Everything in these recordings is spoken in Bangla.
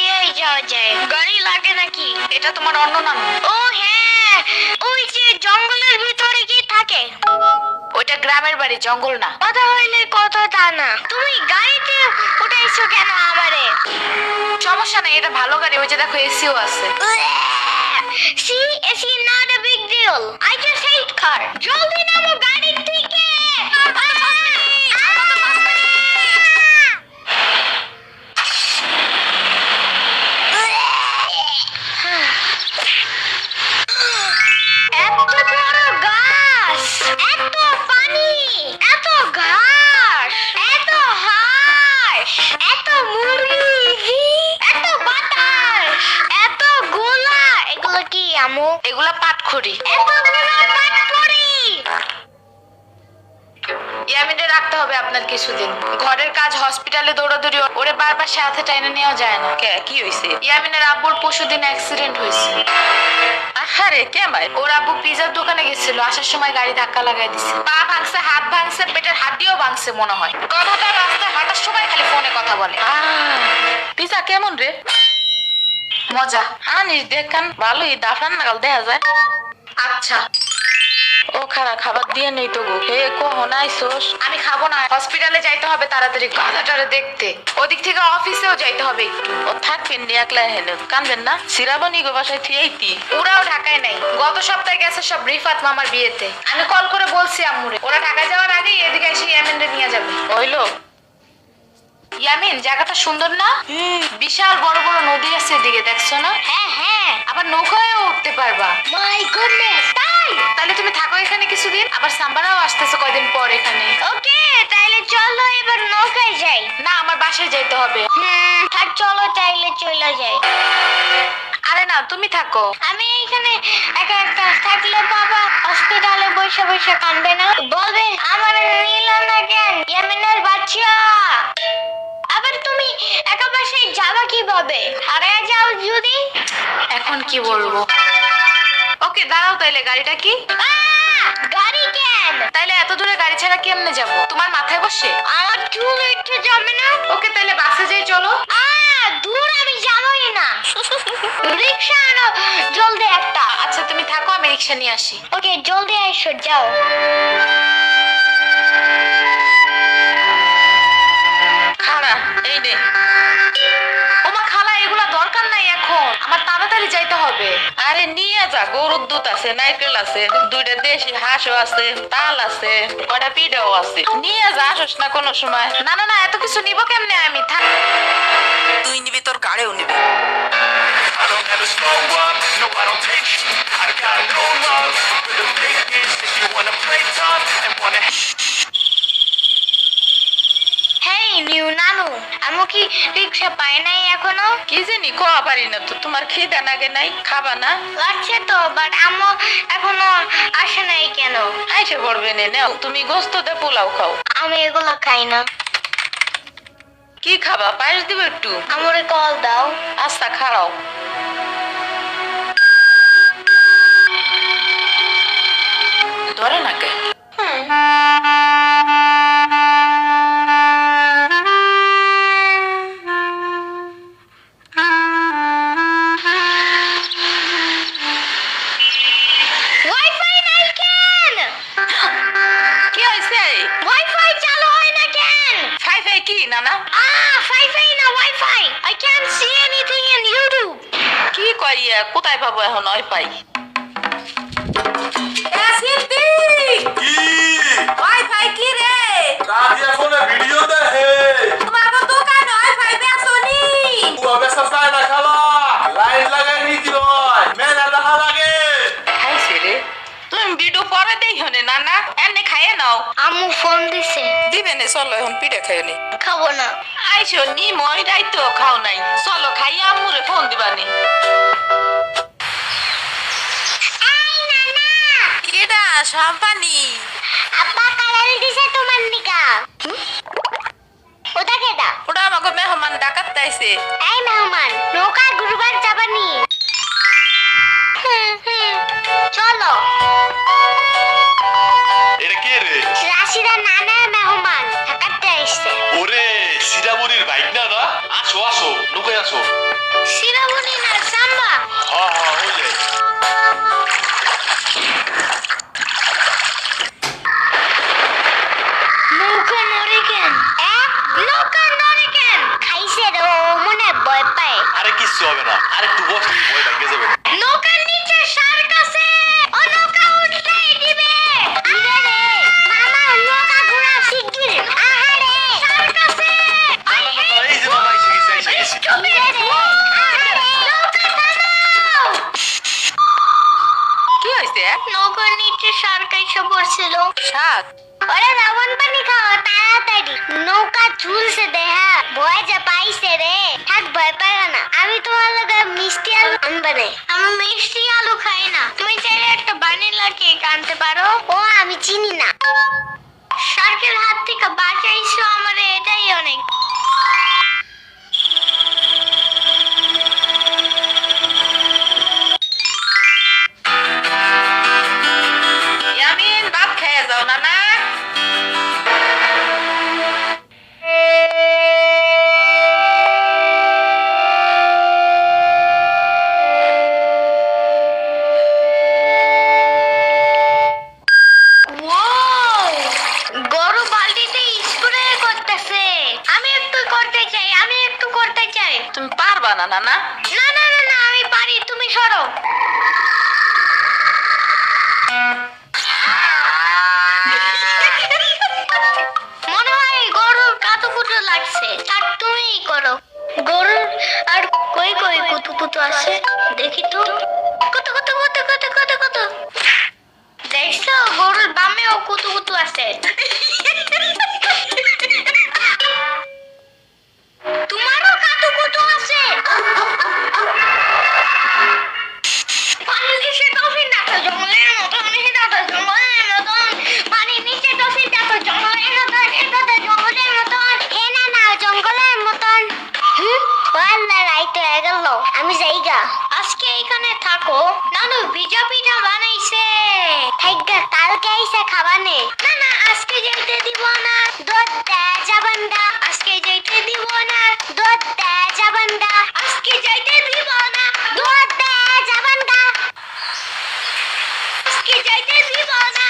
দিয়েই যাওয়া যায়, গাড়ি লাগে নাকি? এটা তোমার অন্য নানু। ও হ্যাঁ, ওই যে জঙ্গলের ভিতরে কি থাকে? ওইটা গ্রামের বাড়ি, জঙ্গল না। কথা হইলে কথা তা না। তুমি গাড়িতে উঠাইছো কেন আমারে? সমস্যা নাই, এটা ভালো গাড়ি। ওই যে দেখো, এসিও আছে। See, it's not a big deal. I just hate car. জলদি নামো গাড়ি থেকে। এত বড় গাছ, এত পানি, এত ঘাস, এত হাঁস, এত মুরগি, এত বাতাস, এত গোলা। এগুলো কি আমু? এগুলা পাটখড়ি। এতগুলো পাটখড়ি। ইয়ামিনে রাখতে হবে আপনার কিছুদিন। ঘরের কাজ, হসপিটালে দৌড়াদৌড়ি, ওরে বারবার সাথে টাইনে নেওয়া যায় না। কি হইছে? ইয়ামিনের আব্বুর পরশুদিন অ্যাক্সিডেন্ট হয়েছে। আহারে কেমাই? ওর আব্বু পিজার দোকানে গেছিল, আসার সময় গাড়ি ধাক্কা লাগাই দিছে। পা ভাঙছে, হাত ভাঙছে, পেটের হাড্ডিও ভাঙছে মনে হয়। কথাটা রাস্তায় হাঁটার সময় খালি ফোনে কথা বলে। পিজা কেমন রে? মজা। আনিস দেখান, ভালোই দাফান নাগাল দেখা যায়। আচ্ছা, ও খারা খাবার দিয়ে নেই তো গো। হে কখন আইসোস? আমি খাবো না, হসপিটালে যাইতে হবে তাড়াতাড়ি গাধাটারে দেখতে। ওদিক থেকে অফিসেও যাইতে হবে একটু। ও থাকবেন নি একলা হেনে, কানবেন না? সিরাবনি গো বাসায় থিয়েইতি। ওরাও ঢাকায় নাই, গত সপ্তাহে গেছে সব রিফাত মামার বিয়েতে। আমি কল করে বলছি আম্মুরে, ওরা ঢাকা যাওয়ার আগেই এদিকে এসে ইয়ামিনরে নিয়ে যাবে। হইলো? ইয়ামিন, জায়গাটা সুন্দর না? বিশাল বড় বড় নদী আছে এদিকে, দেখছো না? হ্যাঁ হ্যাঁ। আবার নৌকায়ও উঠতে পারবা। মাই গুডনেস, তাই? তাহলে তুমি থাকো এখানে কিছুদিন, আবার সাম্বারাও আসতেছে কয়দিন পর এখানে। ওকে, তাইলে চলো এবার নৌকায় যাই। না, আমার বাসায় যাইতে হবে। থাক, চলো তাইলে চলে যাই। আরে না, তুমি থাকো। আমি এখানে একা একা থাকলে বাবা হসপিটালে বসে বসে কাঁদবে না? বলবে আমার নিল না কেন ইয়ামিনের বাচ্চা। আবার তুমি একা বাসায় যাবা কিভাবে? হারিয়ে যাও যদি? এখন কি বলবো? ওকে দাঁড়াও, তাইলে গাড়িটা কি? গাড়ি কেন? তাইলে এত দূরে গাড়ি ছাড়া কেমনে যাবো? তোমার মাথায় বসে? আমার চুল উঠে যাবে না? ওকে, তাইলে বাসে যাই, চলো। দূর আমি যাবোই না। রিক্সা আনো জলদি একটা। আচ্ছা তুমি থাকো, আমি রিক্সা নিয়ে আসি। ওকে, জলদি এসো, যাও। খারা এই নে। ওমা খালা, এগুলা দরকার নাই এখন, আমার তাড়াতাড়ি যাইতে হবে। আরে নিয়ে যা, গরুর দুধ আছে, নারকেল আছে, দুইটা দেশি হাঁসও আছে, তাল আছে, কয়টা পিঠাও আছে। নিয়ে যা, আসোস না কোনো সময়? না না না, এত কিছু নিব কেমনে আমি? থাক। তুই নিবি, তোর গাড়িও নিবি। I don't ever slow up, no I don't take sh**. I got no love for the fakeness. If you wanna play tough and wanna hey new নানু, আমি কি রিক্সা পাই নাই এখনো? কি জানি, খাওয়া পারি না তো। তোমার খিদা লাগে নাই? খাবা না? লাগছে তো, বাট আম্মু এখনো আসে নাই কেন? আইসে পড়বে নে, নেও তুমি গোস্ত দে, পোলাও খাও। আমি এগুলো খাই না। কি খাবা? পায়েস দিব একটু? আমরে কল দাও। আচ্ছা খাড়াও। ধরে না কে? ওয়াইফাই নাই কেন? কি হয়েছে? ওয়াইফাই চালু হয় না কেন? ফাই ফাই কি নানা? ওয়াইফাই না, wifi. I can't see anything in YouTube. কি কইয়া, কোথায় পাবো এখন ওয়াইফাই? কি ওয়াইফাই কি রে? দাদি ফোনে ভিডিও দেখে তোমার দোকান ওয়াইফাই বেসনি? অবস্থা চায় না খালা, লাইন লাগাই নিতে হয়, মেলা দেখা লাগে। খাইছে রে? তুমি ভিডিও পরে দেখো নে নানা, এমনি খাইয়ে নাও। আম্মু ফোন দিছে। দিবে নে, চলো এখন পিঠে খাইও নি। খাবো না। আইসো নি, মই দায়িত্ব খাও নাই। চলো খাইয়া আম্মুরে ফোন দিবানি। কেডা সাম্পানি? আব্বা কালার দিছে তোমার নিকা। ওটা কেডা? ওটা আমাকে মেহমান ডাকাত তাইছে। এই মেহমান, নৌকা ঘুরবার যাবানি? চলো। এটা কে রে? রাশিদা নানা মেহমান থাকাতে আসছে। ওরে সিরামনির বাইক না না, আসো আসো, নৌকায় আসো। আরে কিচ্ছু হবে না, আর একটু বস, ভয় ভাঙে যাবে। নৌকার নিচে শার্ক আছে, ও নৌকা উল্টাই দিবে। আহারে মামা, নৌকা ঘোরা শিগগির। আহারে শার্ক আছে। এই যে মামা এসে গেছে। আহারে নৌকা থামাও। কি হয়েছে? নৌকার নিচে শার্ক এসে পড়ছিল। শাক? ওরে লবণ পানি খাওয়া তাড়াতাড়ি, নৌকা ঝুলছে দেহা, ভয় যে পাইছে রে। থাক, ভয় পাইও না, আমি তোমার লগে মিষ্টি আলু আনবানে। আমি মিষ্টি আলু খাই না, তুমি চাইলে একটা ভ্যানিলা কেক আনতে পারো। ও আমি চিনি না। শার্কের হাত থেকে বাঁচাইছো আমারে, এটাই অনেক। ইয়ামিন, ভাত খেয়ে যাও না না। ওয়াও, গরু বালতিতে স্প্রে করতেছে। আমি একটু করতে চাই, আমি একটু করতে চাই। তুমি পারবা না না না? না না না না, আমি পারি, তুমি সরো। মনে হয় গরুর কাতুকুতু লাগছে, থাক তুমিই করো। গরুর আর কই কই কুতুকুতু আছে দেখি তো। কত কত কত কত কত কত, দেখছো গরুর বামেও কুতুকুতু আছে। তোমারও কাতুকুতু আছে। পানির নিচে ডলফিন দেখো জঙ্গলের মতন, জঙ্গলের মতন। পানির নিচে ডলফিন দেখো জঙ্গলের মতন, জঙ্গলের মতন। হে না না, জঙ্গলের মতন। ওয়াল্লা রাইত হয়ে গেল, আমি যাইগা। আজকে এখানে থাকো। নানু ভিজা পিঠা বানাইছে, থাইগা কালকে আইসা খাবানে। না না, আজকে যাইতে দিব না, দুধ দেয় যাবান্ডা। আজকে যাইতে দিব না, দুধ দেয় যাবান্ডা। আজকে যাইতে দিব না, দুধ দেয় যাবান্ডা। আজকে যাইতে দিব না।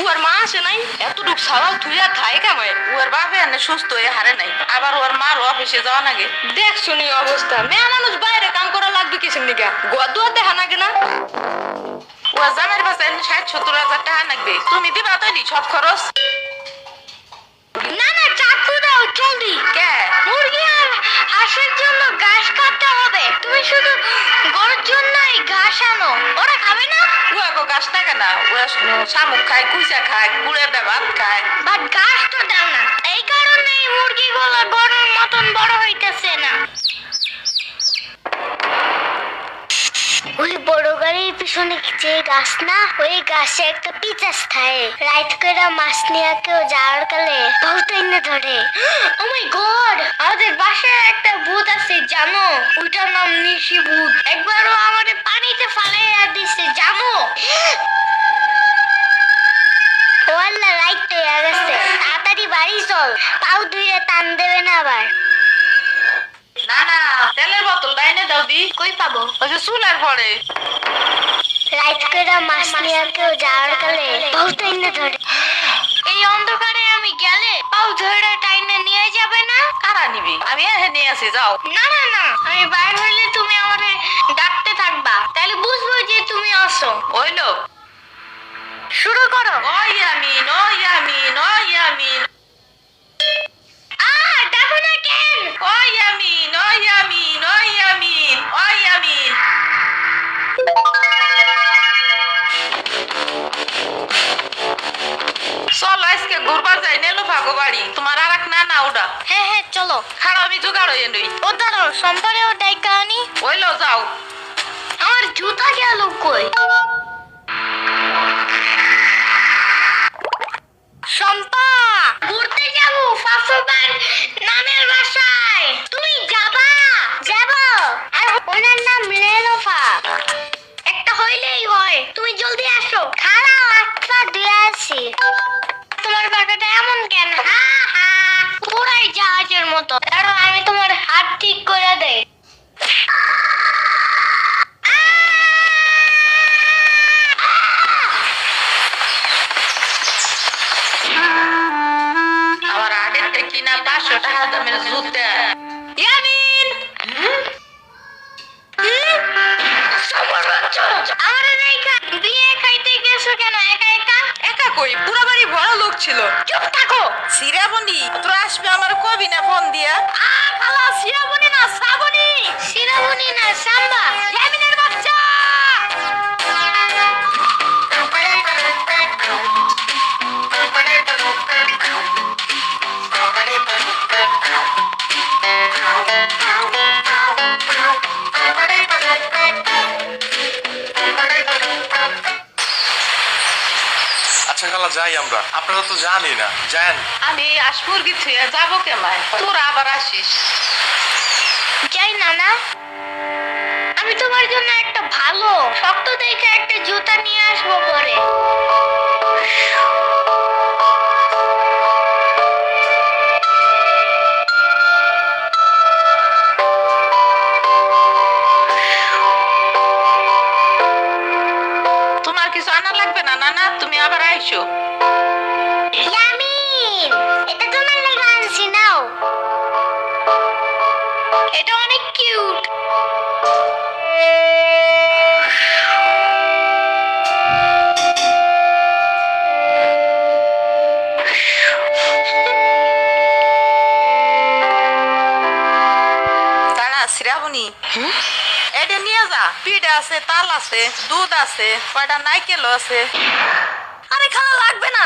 ওর মা আসে নাই? এতটুক সাওয়াল থুইয়া খায় কামায়। ওর বাপে এনে সুস্থ হয়ে হারে নাই, আবার ওর মার অফিসে যাওয়া নাগে। দেখ শুনি অবস্থা, মেয়ে মানুষ বাইরে কাম করা লাগবে কিসের নিগা? গোয়া দুয়া দেখা নাগে না? ও জামের বাসে ৬০-৭০ হাজার টাকা লাগবে, তুমি দিবা তৈরি সব খরচ? না না, চাকু দাও জলদি। কে? মুরগি আর হাঁসের জন্য ঘাস কাটতে হবে। তুমি শুধু গরুর জন্য এই ঘাস আনো, ওরা খাবে না। ও গাছ থাকে না, ওরা শামুক খায়, কুইচা খায়, কুড়ের ভাত খায়। বাট ঘাস তো দাও না, এই কারণে এই মুরগিগুলো গরুর মতন বড় হইতেছে না। ওই বড় গাড়ির পিছনে যে গাছ না, ওই গাছে একটা পিচাস থাকে। রাইট করে মাছ নিয়ে কেউ যাওয়ার কালে বহুত এনে ধরে। ও মাই গড, আমাদের বাসায় একটা ভূত আছে জানো? ওইটার নাম নিশি ভূত। একবারও আমাদের পানিতে ফালাইয়া দিছে জানো? ওয়াল্লা রাইট হয়ে গেছে, তাড়াতাড়ি বাড়ি চল, পাও ধুয়ে টান দেবে না আবার। না না, তেলের বোতল ডাইনে দাও দি। কই পাবো? ওই যে চুলার পরে। রাইট করে মাছ নিয়ে কেউ যাওয়ার কালে বহুত এনে ধরে। এই অন্ধকারে আমি গেলে পাও ধরে টাইনে নিয়ে যাবে না? কারা নিবি? আমি এহে নিয়ে আসি, যাও। না না না, আমি বাইর হইলে তুমি আমারে ডাকতে থাকবা, তাহলে বুঝবো যে তুমি আসো। ওইলো শুরু করো। ও ইয়ামিন, ও ইয়ামিন, ও ইয়ামিন, ডাকো না কেন? ও ইয়ামিন, ও ইয়ামিন, ও ইয়ামিন, ও ইয়ামিন। চলো আজকে ঘুরবার যাই, নেলো ভাগো বাড়ি। তোমার আর এক না না ওটা। হ্যাঁ হ্যাঁ চলো। খারাপ আমি জোগাড় হয়ে নই। ও দাঁড়ো, সম্পারে ও ডাইকা আনি। ওইলো যাও। আমার জুতা গেল কই? শম্পা, ঘুরতে যাবো ফাফুবার নামের বাসায়। তুমি যাবা? যাবো। আর ওনার নাম লেলোফা। একটা হইলেই হয়, তুমি জলদি আসো। খাড়াও, একটা দিয়ে আসি। তোমার বাগাটা এমন কেন? হা হা, পুরাই জাহাজের মতো। দাঁড়াও, আমি তোমার হাত ঠিক করে দেই। চুপ থাকো। শ্রাবণী তোরা আসবে আমার কবি না ফোন দিয়া? খালা শ্রাবণী না শ্রাবণী। শিরামণি না সাম্বা। ইয়ামিনের বাচ্চা। আচ্ছা খালা যাই আমরা, আপনারা তো জানি না, যান। আমি আশমুরগি থুয়ে যাবো কেমায়, তোরা আবার আসিস। যাই নানা, আমি তোমার জন্য একটা ভালো শক্ত দেখে একটা জুতা নিয়ে আসবো পরে। তোমার কিছু আনা লাগবে না নানা, তুমি আবার আইসো। ইয়ামিন, এটা তোমার লাগা আনছি, নাও। এটা অনেক কিউট। দাঁড়া শ্রাবণী, এটা নিয়ে যা। পিঠা আছে, তাল আছে, দুধ আছে, কয়টা নাইকেল আছে। আরে খালা লাগবে না।